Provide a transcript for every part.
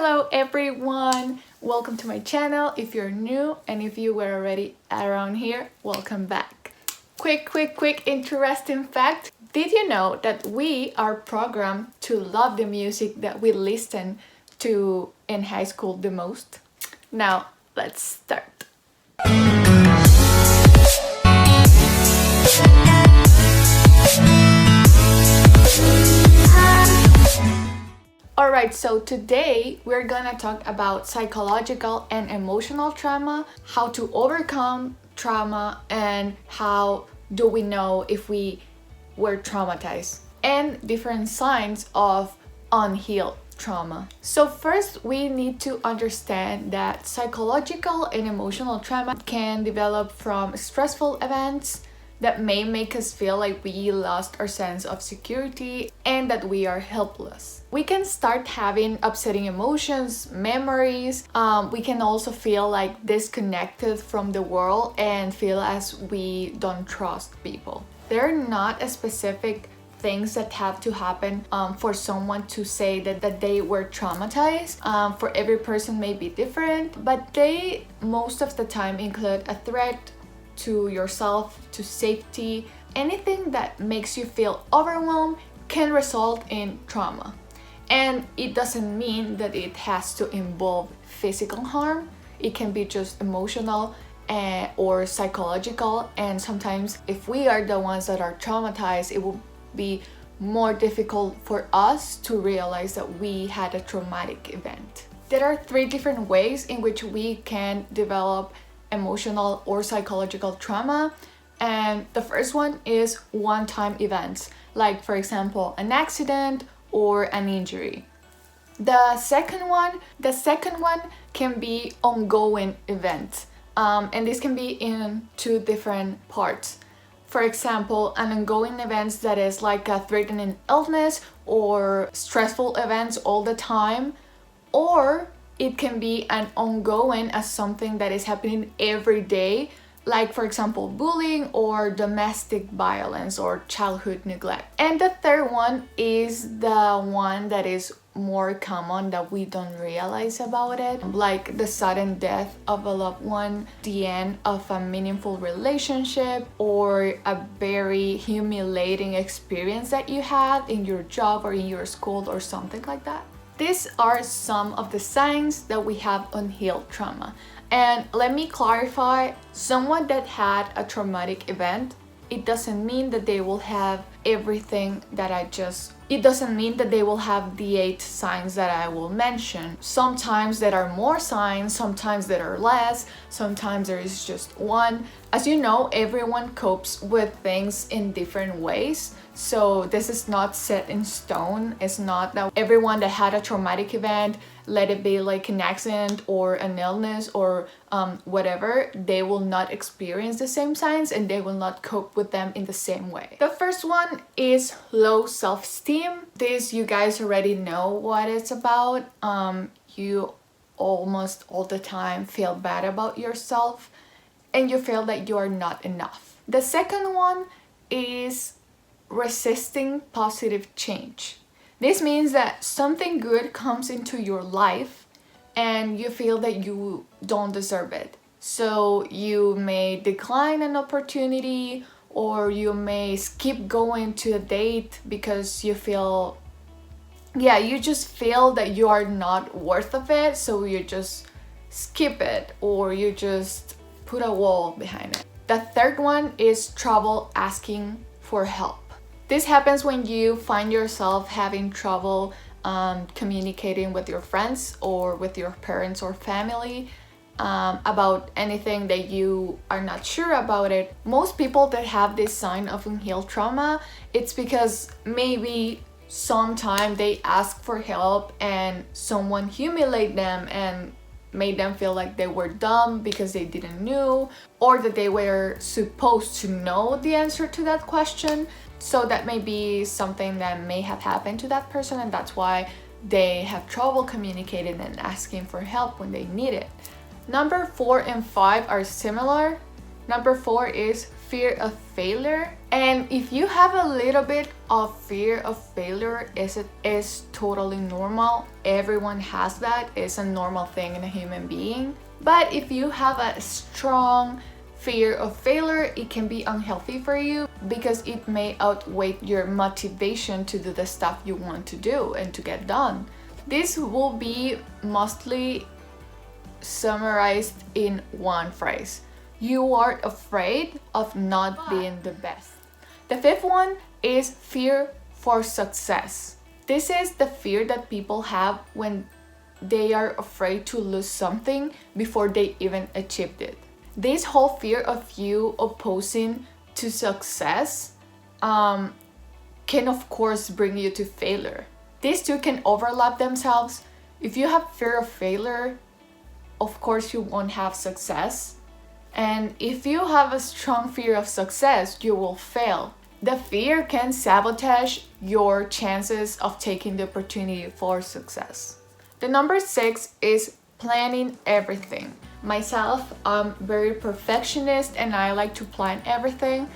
Hello everyone! Welcome to my channel if you're new, and if you were already around here, welcome back. Quick interesting fact. Did you know that we are programmed to love the music that we listen to in high school the most? Now, let's start. Alright, so today we're gonna talk about psychological and emotional trauma, how to overcome trauma, and how do we know if we were traumatized, and different signs of unhealed trauma. So first, we need to understand that psychological and emotional trauma can develop from stressful events that may make us feel like we lost our sense of security and that we are helpless. We can start having upsetting emotions, memories. We can also feel like disconnected from the world and feel as we don't trust people. There are not a specific things that have to happen for someone to say that they were traumatized. For every person may be different, but they most of the time include a threat to yourself, to safety. Anything that makes you feel overwhelmed can result in trauma. And it doesn't mean that it has to involve physical harm. It can be just emotional or psychological. And sometimes if we are the ones that are traumatized, it will be more difficult for us to realize that we had a traumatic event. There are 3 different ways in which we can develop emotional or psychological trauma, and the first one is one-time events, like for example an accident or an injury. The second one can be ongoing events, and this can be in 2 different parts. For example, an ongoing event that is like a threatening illness or stressful events all the time, or it can be an ongoing as something that is happening every day, like for example bullying or domestic violence or childhood neglect. And the third one is the one that is more common that we don't realize about it, like the sudden death of a loved one, the end of a meaningful relationship, or a very humiliating experience that you had in your job or in your school or something like that. These are some of the signs that we have unhealed trauma. And let me clarify, someone that had a traumatic event, it doesn't mean that they will have everything that it doesn't mean that they will have the 8 signs that I will mention. Sometimes there are more signs, sometimes there are less, sometimes there is just one. As you know, everyone copes with things in different ways. So this is not set in stone. It's not that everyone that had a traumatic event, let it be like an accident or an illness or whatever, they will not experience the same signs and they will not cope with them in the same way. The first one is low self-esteem. This you guys already know what it's about. You almost all the time feel bad about yourself and you feel that you are not enough. The second one is resisting positive change. This means that something good comes into your life and you feel that you don't deserve it. So you may decline an opportunity, or you may skip going to a date because you feel, you just feel that you are not worth of it, so you just skip it, or you just put a wall behind it. The third one is trouble asking for help. This happens when you find yourself having trouble communicating with your friends or with your parents or family about anything that you are not sure about it. Most people that have this sign of unhealed trauma, it's because maybe sometime they ask for help and someone humiliated them and made them feel like they were dumb because they didn't know, or that they were supposed to know the answer to that question. So that may be something that may have happened to that person, and that's why they have trouble communicating and asking for help when they need it. Number 4 and 5 are similar. Number 4 is fear of failure. And if you have a little bit of fear of failure, it is totally normal. Everyone has that. It's a normal thing in a human being. But if you have a strong fear of failure, it can be unhealthy for you because it may outweigh your motivation to do the stuff you want to do and to get done. This will be mostly summarized in one phrase: you are afraid of not being the best. The fifth one is fear for success. This is the fear that people have when they are afraid to lose something before they even achieved it. This whole fear of you opposing to success can of course bring you to failure. These two can overlap themselves. If you have fear of failure, of course you won't have success. And if you have a strong fear of success, you will fail. The fear can sabotage your chances of taking the opportunity for success. The number 6 is planning everything. Myself, I'm very perfectionist and I like to plan everything.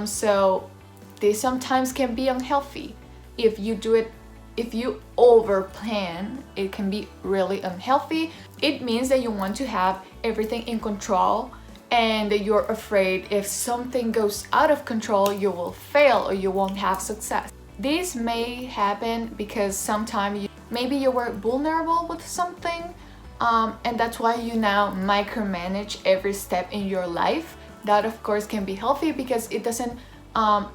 So this sometimes can be unhealthy. If you over plan, it can be really unhealthy. It means that you want to have everything in control and that you're afraid if something goes out of control, you will fail or you won't have success. This may happen because sometimes maybe you were vulnerable with something, and that's why you now micromanage every step in your life. That of course can be healthy because it doesn't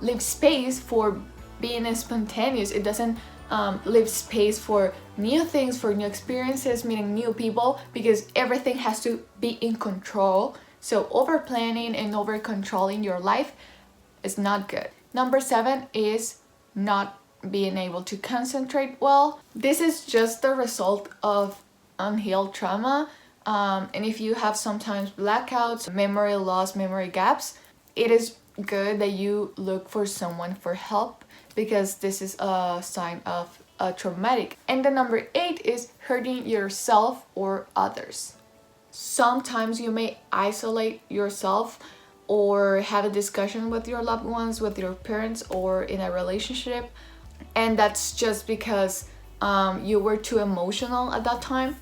leave space for being spontaneous. It doesn't leave space for new things, for new experiences, meeting new people, because everything has to be in control. So over planning and over controlling your life is not good. Number 7 is not being able to concentrate well. This is just the result of unhealed trauma. And if you have sometimes blackouts, memory loss, memory gaps, it is good that you look for someone for help because this is a sign of a traumatic. And the number 8 is hurting yourself or others. Sometimes you may isolate yourself or have a discussion with your loved ones, with your parents, or in a relationship, and that's just because you were too emotional at that time.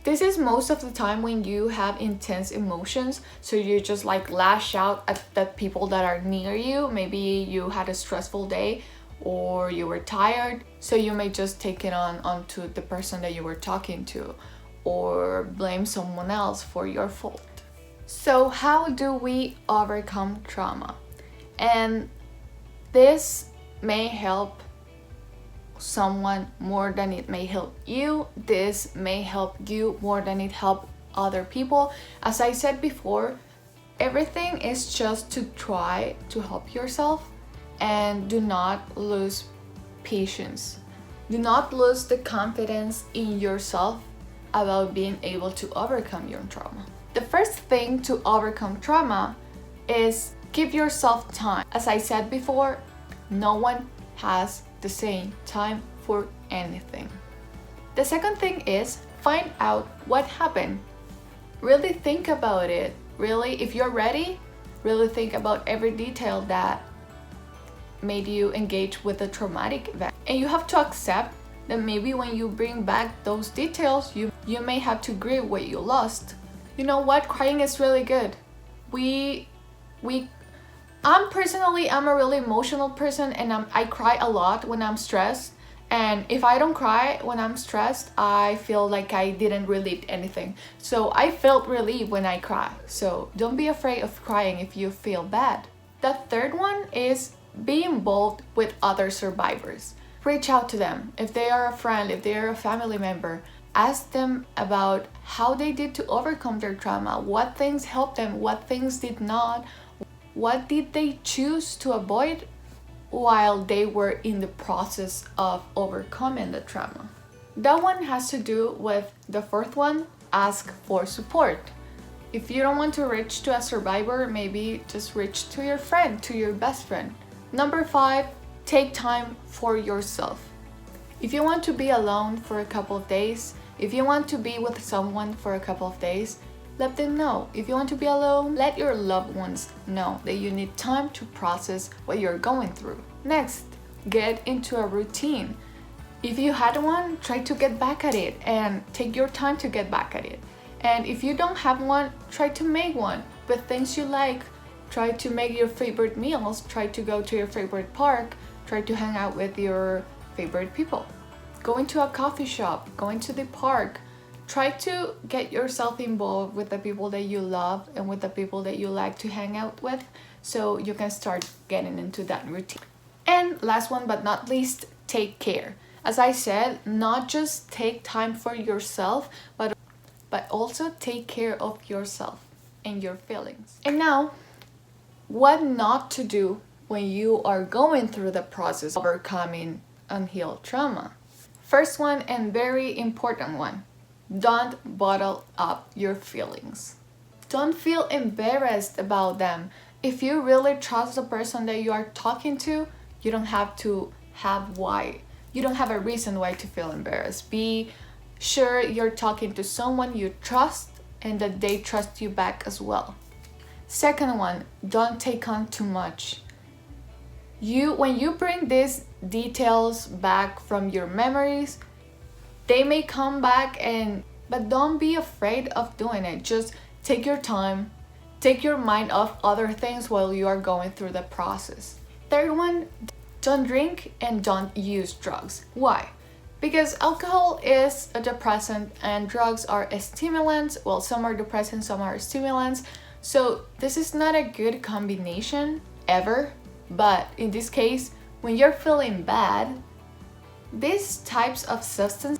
This is most of the time when you have intense emotions, so you just like lash out at the people that are near you. Maybe you had a stressful day or you were tired, so you may just take it onto the person that you were talking to or blame someone else for your fault. So how do we overcome trauma? And this may help someone more than it may help you. This may help you more than it helps other people. As I said before, everything is just to try to help yourself, and do not lose patience. Do not lose the confidence in yourself about being able to overcome your trauma. The first thing to overcome trauma is give yourself time. As I said before, no one has the same time for anything. The second thing is find out what happened. Really think about it. Really, if you're ready, really think about every detail that made you engage with a traumatic event. And you have to accept that maybe when you bring back those details, you may have to grieve what you lost. You know what? Crying is really good. I'm a really emotional person, and I cry a lot when I'm stressed. And if I don't cry when I'm stressed, I feel like I didn't relieve anything. So I felt relief when I cry. So don't be afraid of crying if you feel bad. The third one is be involved with other survivors. Reach out to them. If they are a friend, if they are a family member, ask them about how they did to overcome their trauma, what things helped them, what things did not, what did they choose to avoid while they were in the process of overcoming the trauma. That one has to do with the fourth one, ask for support. If you don't want to reach to a survivor, maybe just reach to your friend, to your best friend. Number 5, take time for yourself. If you want to be alone for a couple of days, if you want to be with someone for a couple of days, let them know. If you want to be alone, let your loved ones know that you need time to process what you're going through. Next, get into a routine. If you had one, try to get back at it and take your time to get back at it. And if you don't have one, try to make one with things you like. Try to make your favorite meals, try to go to your favorite park, try to hang out with your favorite people. Going to a coffee shop, going to the park. Try to get yourself involved with the people that you love and with the people that you like to hang out with, so you can start getting into that routine. And last one but not least, take care. As I said, not just take time for yourself, but also take care of yourself and your feelings. And now, what not to do when you are going through the process of overcoming unhealed trauma. First one, and very important one, don't bottle up your feelings. Don't feel embarrassed about them. If you really trust the person that you are talking to, you don't have to have why. You don't have a reason why to feel embarrassed. Be sure you're talking to someone you trust and that they trust you back as well. Second one, don't take on too much. When you bring these details back from your memories, they may come back, but don't be afraid of doing it. Just take your time, take your mind off other things while you are going through the process. Third one, don't drink and don't use drugs. Why? Because alcohol is a depressant and drugs are stimulants. Well, some are depressants, some are stimulants. So this is not a good combination ever. But in this case, when you're feeling bad, these types of substances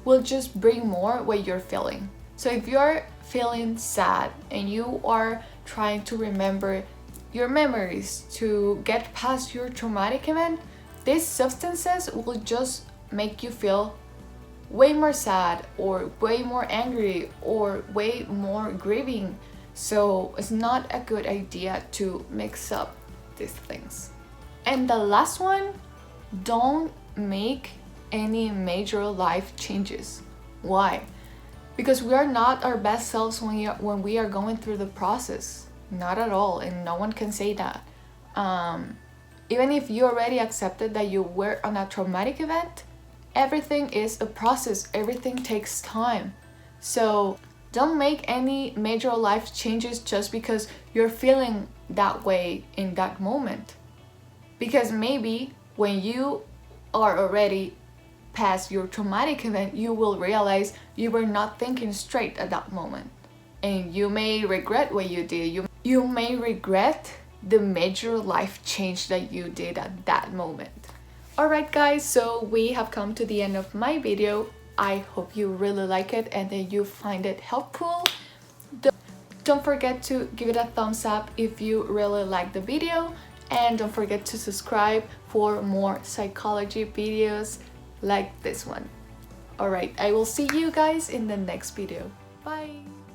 will just bring more what you're feeling. So if you're feeling sad and you are trying to remember your memories to get past your traumatic event, these substances will just make you feel way more sad or way more angry or way more grieving. So it's not a good idea to mix up these things. And the last one, don't make any major life changes. Why? Because we are not our best selves when we are going through the process. Not at all, and no one can say that. Even if you already accepted that you were on a traumatic event, everything is a process. Everything takes time. So don't make any major life changes just because you're feeling that way in that moment. Because maybe when you are already past your traumatic event, you will realize you were not thinking straight at that moment. And you may regret what you did. You may regret the major life change that you did at that moment. Alright guys, so we have come to the end of my video. I hope you really like it and that you find it helpful. Don't forget to give it a thumbs up if you really like the video, and don't forget to subscribe for more psychology videos like this one. Alright, I will see you guys in the next video. Bye!